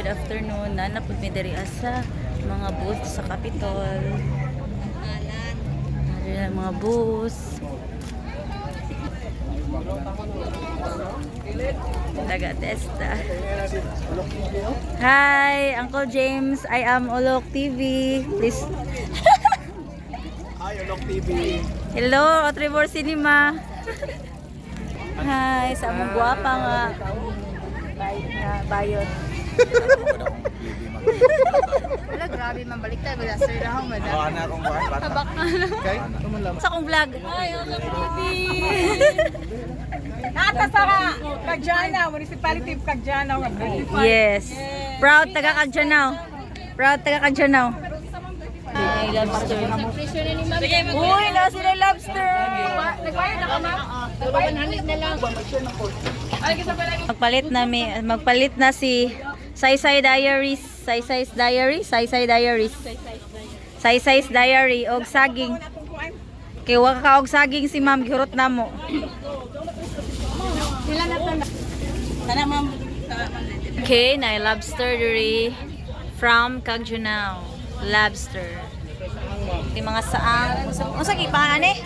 good afternoon. Nanapod mi diri sa mga booth sa Capitol. Ari mga booth. Taga Testa. Hi, Uncle James. I am Olok TV. Please. Hi, Olok TV. Hello, Trevor Cinema. Hi, sa among guwapa nga. Bayot. Wala, grabe man baliktad. Wala, sir lang ako. Baka na akong buwan, bata. Tabak na. Okay? Tuman lang. Sa akong vlog. Ay, Olok TV. Nata sa Kagjana, Municipality of Kagjana. Yes. Proud taga Kagjanaw. Proud taga Kagjanaw. Ay, lobster. Uy, na sila lobster. Nagbayad na ka, ma'am? 100 na lang. Magpalit na si Saysay Diaries. Saysay Diary. Saysay Diaries. Saysay Diary. Og saging. Kay waka ka og saging si ma'am. Gihurot na mo. Sila na to. Sana, ma'am. Okay, na lobster diri from Kagjanaw. Lobster. Di mga saang. Unsa gipangan ani?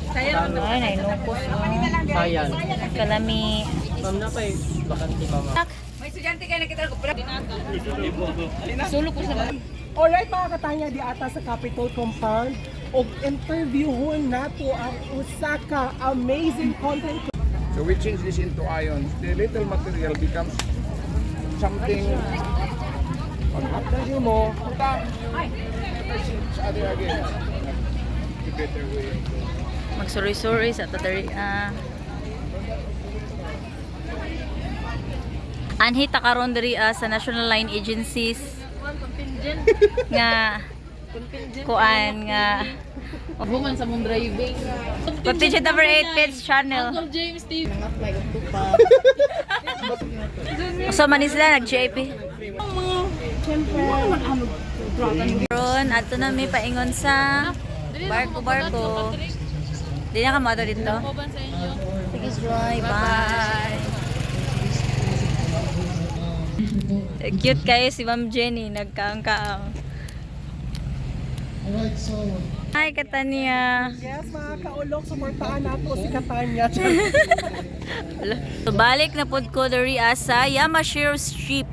Ay, nainukos. Sayan. Kalami. Ma'am na pa eh. Bakanti mama. May estudyante kayo nakita ko. Sulok ko sa Alright mga katanya, di ata sa Capitol Compound og interviewon nato ang Osaka amazing content. So we change this into ions. The little material becomes something. After you mo, each other again. The better way. magsuri-suri sa tadari. Anhi takaron diri sa National Line Agencies nga kuan nga Human sa mong driving. contingent number 8 Pets Channel. Uncle James TV. So man sila nag-JP. Ron, ato na may paingon sa barko. Di na ka mo dito. Kuban sa inyo. Sige, Joy. Bye. Cute kayo si Ma'am Jenny. Nagkaang-kaang. Hi, Katanya. Yes mga kaulok, suportaan nato si Katanya. So, balik na pod ko diri sa Yamashiro Strip.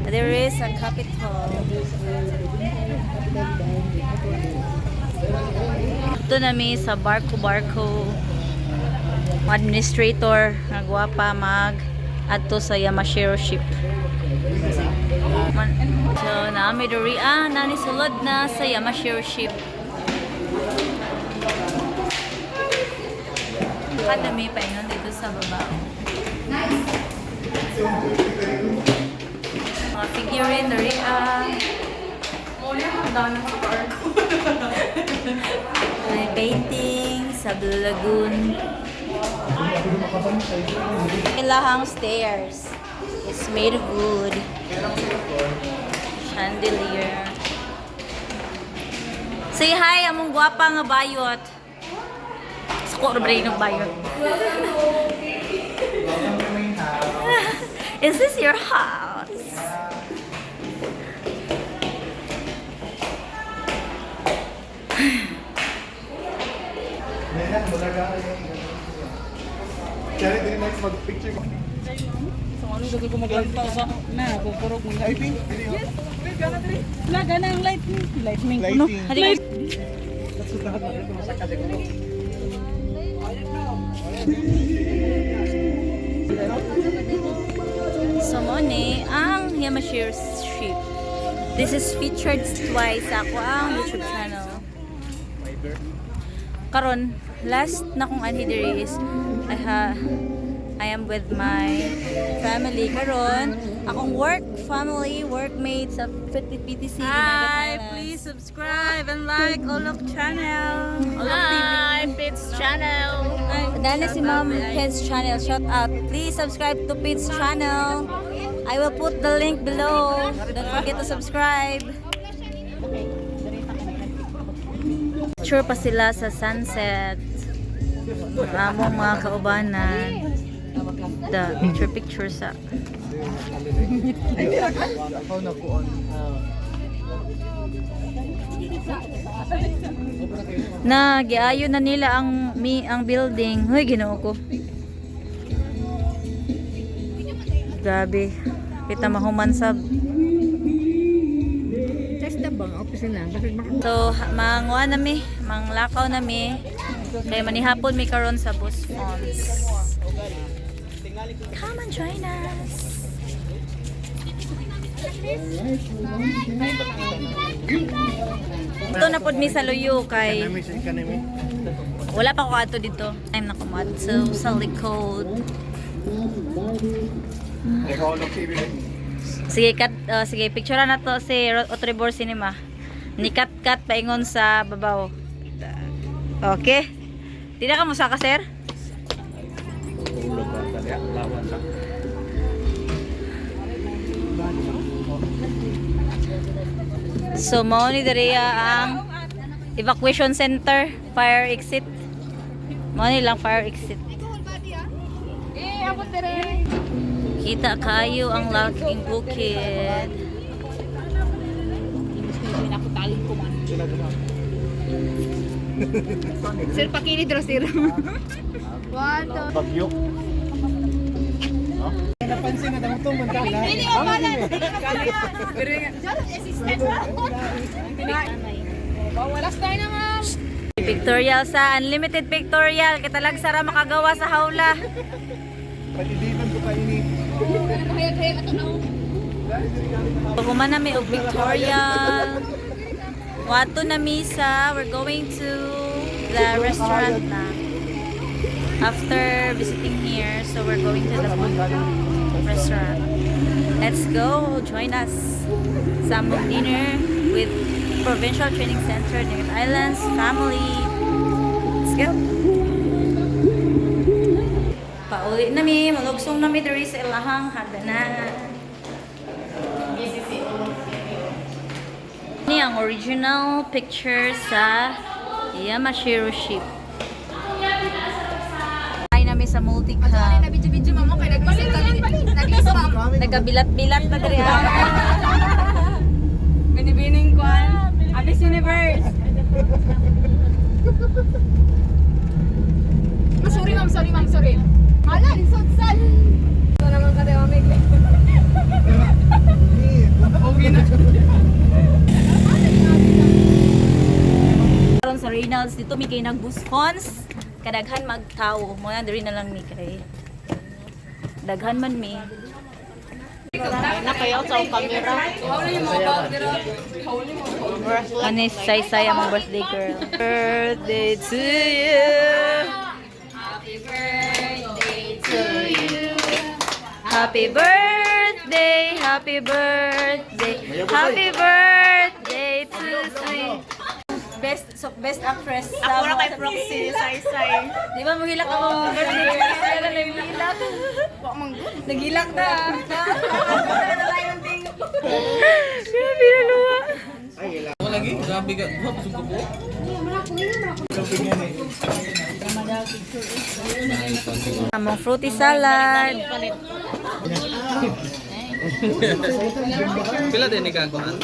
There is a Capitol. Ito nami sa barko. Administrator nagwapa mag adto sa Yamashiro Ship. So naami diri nani sulod na sa Yamashiro Ship. Kada may paingon dito sa baba. Mga figurine diri may painting sa Blue Lagoon. Ilahang stairs is made of wood. Chandelier. Say hi among gwapa nga bayot. Sako ra ng bayot. Is this your house? Kaya din next mag-picture mo. So, ano sabi ko maglantaw sa na, pupurok mo nga. Yes, wait, gana dali. Wala, gana ang lightning. Lightning ko, no? Lighting. So mone ang Yamashiro Ship. This is featured twice sa ako ang YouTube channel. Karon last na kong anhi diri is I am with my family karon akong workmates sa PTC. Hi, please subscribe and like Olok channel. Olok TV. Hi, Pits Channel. Dana si Ma'am Pets Channel. Shout out. Please subscribe to Pets Channel. I will put the link below. Don't forget to subscribe. Sure pa sila sa sunset. Maramong mga kaubanan. the picture sa Ako na po on. na giayo na nila ang building. Hoy, Ginoo ko. Grabe. Kita mahuman sab. So, manguha nami, manglakaw nami. Kaya manihapon mi karon sa bus phones. Come and join us. Ito na pod mi sa Luyo kay wala pa ko ato dito. I'm nakamadso sa likod. Sige, picturean na to si Otribor Cinema. Ni kat paingon sa babaw. Okay? Tidak ka mo sa sir? So, mao ni Daria ang evacuation center, fire exit. Mao ni lang fire exit. Kita kayo ang laking bukid. Sir, pakini dro sir. Bagyo. Napansin na daw itong mandala. Walas tayo na ma'am. Pictorial sa unlimited pictorial. Kita lang sara makagawa sa hawla. Palidinan ko kayo ni. Hayag-hayag ato na. Pagkuman na may pictorial. Wato na misa. We're going to the restaurant na. After visiting here, so we're going to the food restaurant. Let's go. Join us. Samong dinner with Provincial Training Center, Dagat Islands family. Let's go. Pauli na mi, malugsong na mi diri sa ilahang hagdanan. Ini ang original picture sa Yamashiro ship. Ay nami sa multicam. Video mamo kay nag-visit kami. Nag-isa ma'am. Nagabilat-bilat pa diri. Binibining ko Abis Universe. Sorry ma'am, sorry. Hala, lisod-sal. Ito naman ka tayo, mamig. Okay na. Karon sa Reynolds dito mi kay nagbus phones. Kadaghan magtawo. Mo na diri na lang mi kay. Daghan man mi. Nakayaw sa camera. Ano say ang birthday girl. Birthday to you. Happy birthday to you. Happy birthday, happy birthday, happy birthday to you. Best actress. Ako na kay Proxy, say-say. Di ba maghilak ako? Birthday girl. Kaya na naghilak. Naghilak na. Grabe na luwa. Lagi, grabe ka. Busog ko po. Among fruity salad. Pila din ni kakuan?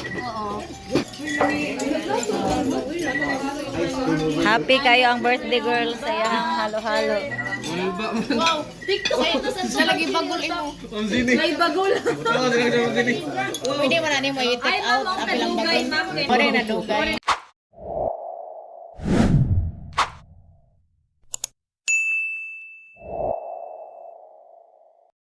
Happy kayo ang birthday girl sa iyang halo-halo. Wow, TikTok kayo to sa lagi bagol imo. Ang sini. May bagol. Oo, sila ang sini. Pwede mo na ni mo i-take out ang bilang bagol. Ore na dugay.